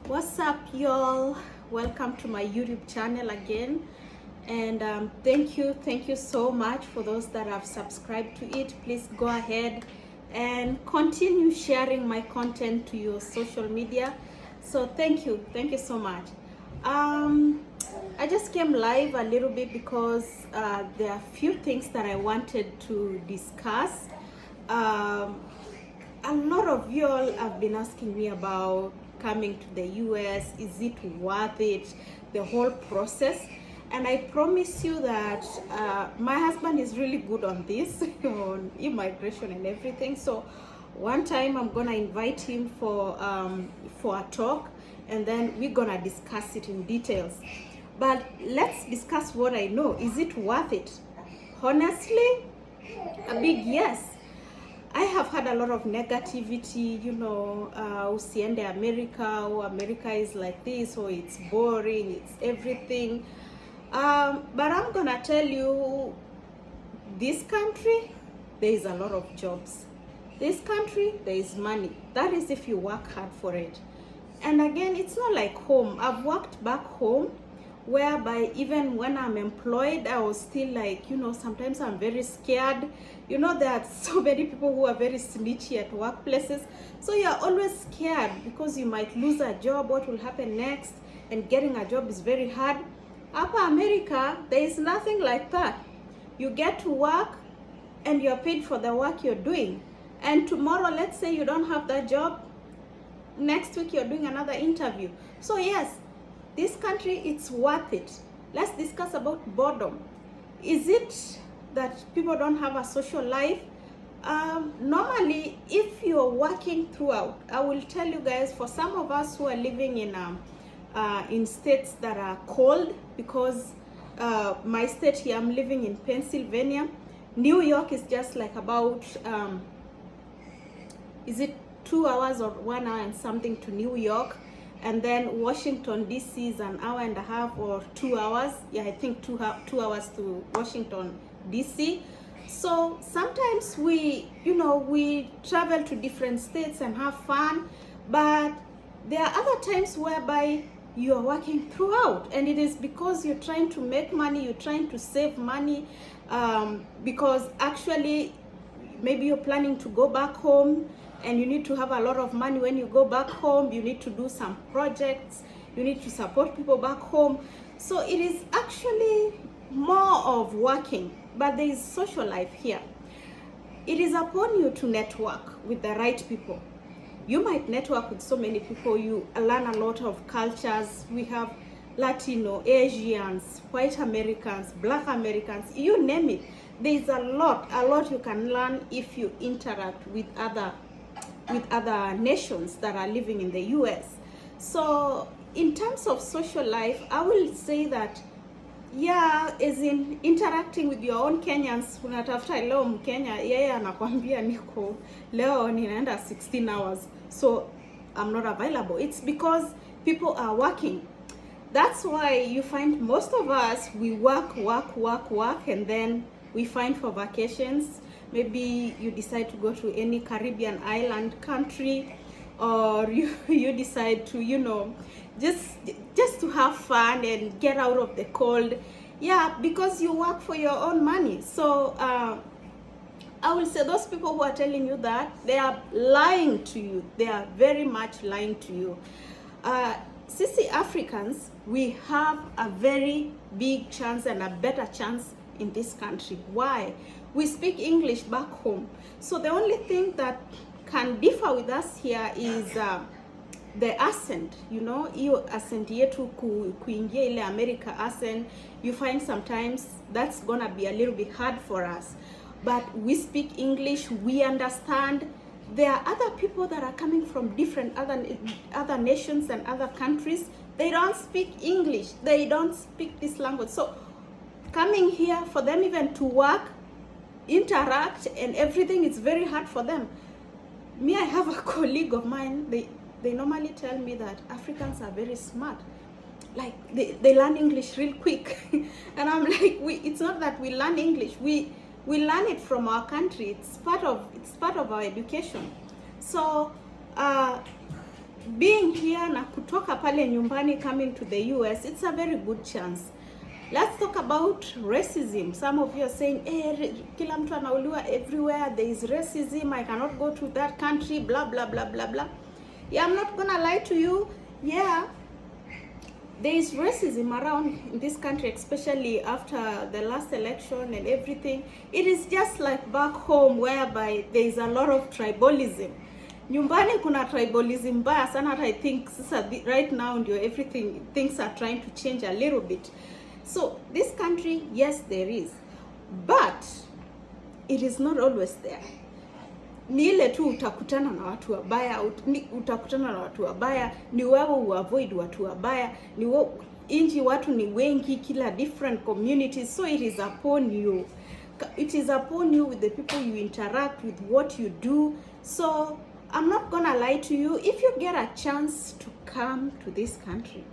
What's up, y'all? Welcome to my YouTube channel again, and thank you so much for those that have subscribed to it. Please go ahead and continue sharing my content to your social media. So thank you so much. I just came live a little bit because there are a few things that I wanted to discuss. A lot of y'all have been asking me about coming to the US. Is it worth it? The whole process. And I promise you that my husband is really good on this, on immigration and everything. So one time I'm gonna invite him for a talk, and then we're gonna discuss it in details. But let's discuss what I know. Is it worth it? Honestly, a big yes. I have had a lot of negativity, usiende America, or America is like this, or it's boring, it's everything. But I'm gonna tell you, this country, there is a lot of jobs. This country, there is money. That is if you work hard for it. And again, it's not like home. I've worked back home, whereby even when I'm employed, I was still like, sometimes I'm very scared. There are so many people who are very snitchy at workplaces. So you're always scared because you might lose a job. What will happen next? And getting a job is very hard. Upper America, there is nothing like that. You get to work and you're paid for the work you're doing. And tomorrow, let's say you don't have that job, next week you're doing another interview. So yes, this country, it's worth it. Let's discuss about boredom. Is it that people don't have a social life? Normally, if you're working throughout, I will tell you guys, for some of us who are living in states that are cold, because my state here, I'm living in Pennsylvania. New York is just like about, is it 2 hours or 1 hour and something to New York? And then Washington, D.C. is an hour and a half or 2 hours. Yeah, I think 2 hours to Washington, D.C. So sometimes we travel to different states and have fun, but there are other times whereby you are working throughout, and it is because you're trying to make money, you're trying to save money, because actually maybe you're planning to go back home, and you need to have a lot of money when you go back home. You need to do some projects, you need to support people back home. So it is actually more of working, but there is social life here. It is upon you to network with the right people. You might network with so many people, you learn a lot of cultures. We have Latino, Asians, white Americans, black Americans, you name it. There is a lot you can learn if you interact with other nations that are living in the US. So in terms of social life, I will say that, yeah, as in interacting with your own Kenyans. Unatafuta leo Mkenya, yeye anakwambia niko leo ninaenda 16 hours, so I'm not available. It's because people are working. That's why you find most of us, we work, and then we find for vacations. Maybe you decide to go to any Caribbean island country, or you decide to, just to have fun and get out of the cold. Yeah, because you work for your own money. So I will say those people who are telling you that, they are lying to you. They are very much lying to you. Sisi Africans, we have a very big chance and a better chance in this country. Why? We speak English back home. So the only thing that can differ with us here is the accent. Hiyo accent yetu kuingia ile America accent, you find sometimes that's gonna be a little bit hard for us. But we speak English, we understand. There are other people that are coming from different other nations and other countries. They don't speak English. They don't speak this language. So coming here, for them even to work, interact and everything, it's very hard for them. Me, I have a colleague of mine, they normally tell me that Africans are very smart. Like they learn English real quick. And I'm like, it's not that we learn English. We learn it from our country. It's part of our education. So being here kuja na kutoka pale nyumbani coming to the US, it's a very good chance. Let's talk about racism. Some of you are saying, kila mtu anauliwa everywhere, there is racism, I cannot go to that country, blah, blah, blah, blah, blah. Yeah, I'm not gonna lie to you. Yeah, there is racism around in this country, especially after the last election and everything. It is just like back home, whereby there is a lot of tribalism. Nyumbani kuna tribalism mbaya sana. I think right now everything, things are trying to change a little bit. So this country, yes, there is, but it is not always there. Ni ile tu utakutana na watu wabaya, utakutana na watu wabaya, ni wewe uavoid watu wabaya, inji watu ni wengi, kila different communities, so it is upon you. It is upon you with the people you interact with, what you do. So I'm not gonna lie to you, if you get a chance to come to this country,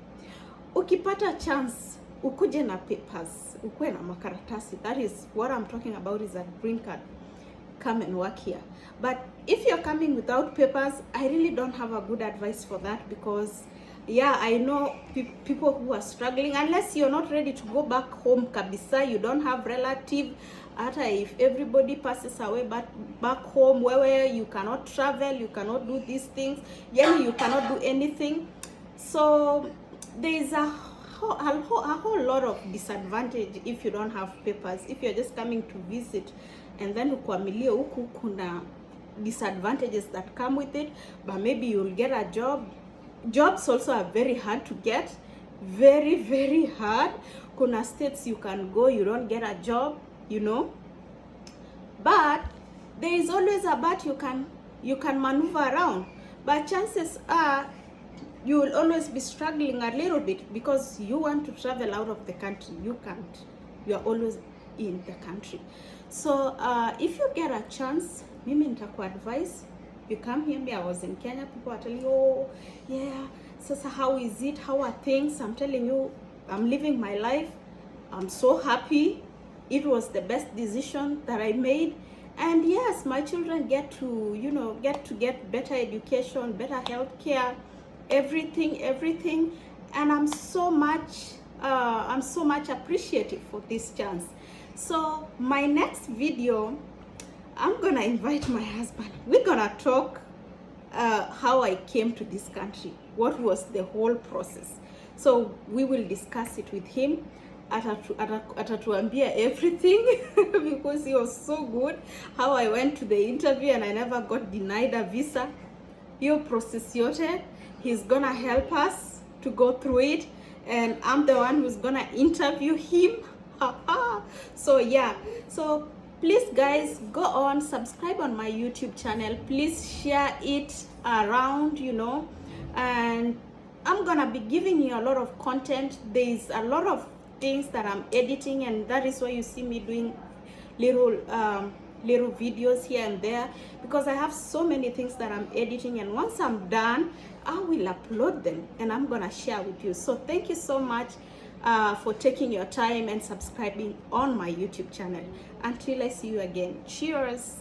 ukipata chance, ukuje na papers, ukue na makaratasi, that is what I'm talking about, is a green card. Come and work here. But if you're coming without papers, I really don't have a good advice for that, because yeah, I know people who are struggling, unless you're not ready to go back home kabisa, you don't have relative, hata if everybody passes away back home, where you cannot travel, you cannot do these things, you cannot do anything. So there is a whole lot of disadvantage if you don't have papers. If you're just coming to visit and then ukwamilie huku, kuna disadvantages that come with it, but maybe you'll get a job. Jobs also are very hard to get, very, very hard. Kuna states you can go, you don't get a job, but there is always a but, you can maneuver around, but chances are you will always be struggling a little bit, because you want to travel out of the country, you can't, you are always in the country. So if you get a chance, mimi nitaku advise, you come here. I was in Kenya, people are telling you, oh yeah, so how is it, how are things? I'm telling you, I'm living my life, I'm so happy. It was the best decision that I made. And yes, my children get to get better education, better health care, everything, and I'm so much appreciative for this chance. So my next video, I'm gonna invite my husband. We're gonna talk how I came to this country, what was the whole process. So we will discuss it with him. Atatuambia everything because he was so good, how I went to the interview and I never got denied a visa. Your process yote, he's gonna help us to go through it, and I'm the one who's gonna interview him. So yeah, so please guys, go on, subscribe on my YouTube channel, please share it around, and I'm gonna be giving you a lot of content. There's a lot of things that I'm editing, and that is why you see me doing little videos here and there, because I have so many things that I'm editing, and once I'm done, I will upload them and I'm gonna share with you. So thank you so much for taking your time and subscribing on my YouTube channel. Until I see you again, cheers.